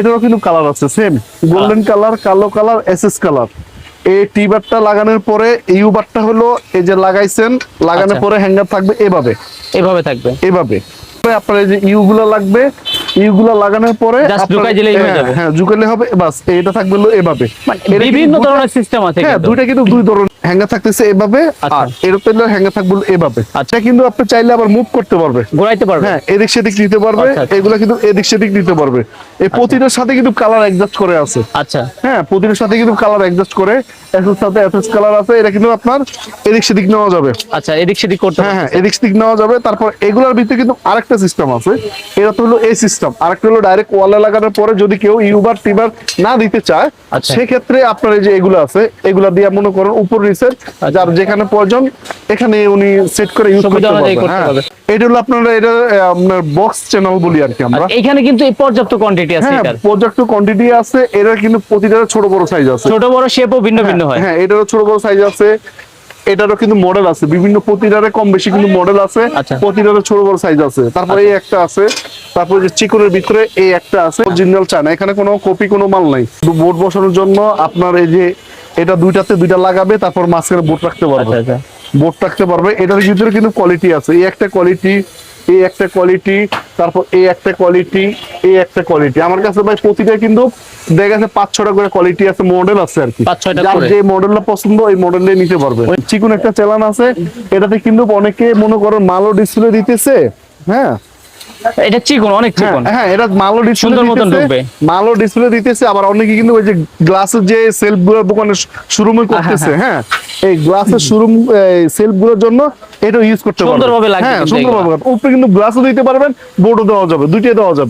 এটারও কিন্তু কালার আছে সেম গোল্ডেন কালার, কালো কালার, এসএস কালার। এই টি বারটা লাগানোর পরে ইউ বারটা হলো এই যে লাগাইছেন, লাগানোর পরে হ্যাঙ্গার থাকবে এভাবে, এভাবে থাকবে এভাবে। আপনার এই যে ইউ গুলা লাগবে, ইউ গুলা লাগানোর পরে ঝুঁকাই দিলেই হয়ে যাবে। হ্যাঁ ঝুঁকালে হবে বাস। এটা থাকবে হলো এভাবে, বিভিন্ন ধরনের সিস্টেম আছে। হ্যাঁ দুইটা কিন্তু দুই ধরনের হ্যাঙ্গার থাকতেছে এভাবে, আর এরোপ্লেন হ্যাঙ্গার থাকবে এভাবে। আচ্ছা কিন্তু আপনি চাইলে আবার মুভ করতে পারবে, ঘোরাইতে পারবে, হ্যাঁ এদিক সেদিক নিতে পারবে। এগুলা কিন্তু এদিক সেদিক নিতে পারবে। এই প্রতিটার সাথে কিন্তু কালার অ্যাডজাস্ট করে আছে। আচ্ছা হ্যাঁ প্রতিটার সাথে কিন্তু কালার অ্যাডজাস্ট করে, এর সাথে এফএস কালার আছে। এটা কিন্তু আপনার এদিক সেদিক নেওয়া যাবে। আচ্ছা এদিক সেদিক করতে, হ্যাঁ এদিক সেদিক নেওয়া যাবে। তারপর এগুলোর ভিতরে কিন্তু আরেকটা সিস্টেম আছে, এটা তো হলো এই সিস্টেম। আরেকটা হলো ডাইরেক্ট ওয়ালে লাগানোর পরে যদি কেউ ইউবার টিবার না দিতে চায়, সেক্ষেত্রে আপনার এই যে এগুলো আছে, এগুলা দিয়ে মনে করেন উপর নিচের যার যেখানে প্রয়োজন এখানে উনি সেট করে ইউজ করতে পারবে। এটা হলো আপনার এটা আপনার বক্স চ্যানেল বলি আর কি আমরা। এখানে কিন্তু এই পর্যাপ্ত কোয়ান্টিটি আছে, হ্যাঁ পর্যাপ্ত কোয়ান্টিটি আছে। এর কিন্তু প্রতিটা ছোট বড় সাইজ আছে, ছোট বড় শেপও ভিন্ন ভিন্ন হয়। হ্যাঁ এটারও ছোট বড় সাইজ আছে, এটারও কিন্তু মডেল আছে বিভিন্ন, প্রতিটারে কম বেশি কিন্তু মডেল আছে, প্রতিটারে ছোট বড় সাইজ আছে। তারপরে এই একটা আছে, তারপরে যে চিকনের ভিতরে এই একটা আছে, অরিজিনাল চায়না, এখানে কোনো কপি কোনো মাল নাই। বোর্ড বসানোর জন্য আপনার এই যে এটা দুইটাতে দুইটা লাগাবে, তারপর মাঝখানে বোর্ড রাখতে পারবে, বোর্ড রাখতে পারবে। এটার ভিতরে কিন্তু কোয়ালিটি আছে, এই একটা কোয়ালিটি, এই একটা কোয়ালিটি, তারপর এই একটা কোয়ালিটি, এই একটা কোয়ালিটি। আমার কাছে ভাই প্রতিটা কিন্তু দেখা গেছে 5-6টা করে কোয়ালিটি আছে, মডেল আছে আর কি। যার যে মডেলটা পছন্দ ওই মডেলটাই নিতে পারবে। চিকন একটা চালান আছে, এটাতে কিন্তু অনেকে মনে করো মালও ডিসপ্লে দিতেছে। হ্যাঁ এটা চিকন, অনেক চিকন। হ্যাঁ এটা মালও ডিসপ্লে দিতেছে, মালও ডিসপ্লে দিতেছে। আবার অনেকে কিন্তু ওই যে গ্লাসের যে সেলফ গুলো দোকানে শোরুমে করতেছে, হ্যাঁ এই গ্লাসের শোরুম সেলফ গুলোর জন্য এটা ইউজ করতে পারবেন সুন্দরভাবে। হ্যাঁ সুন্দরভাবে উপরে কিন্তু গ্লাসও দিতে পারবেন, বোর্ডও দেওয়া যাবে, দুইটাই দেওয়া যাবে।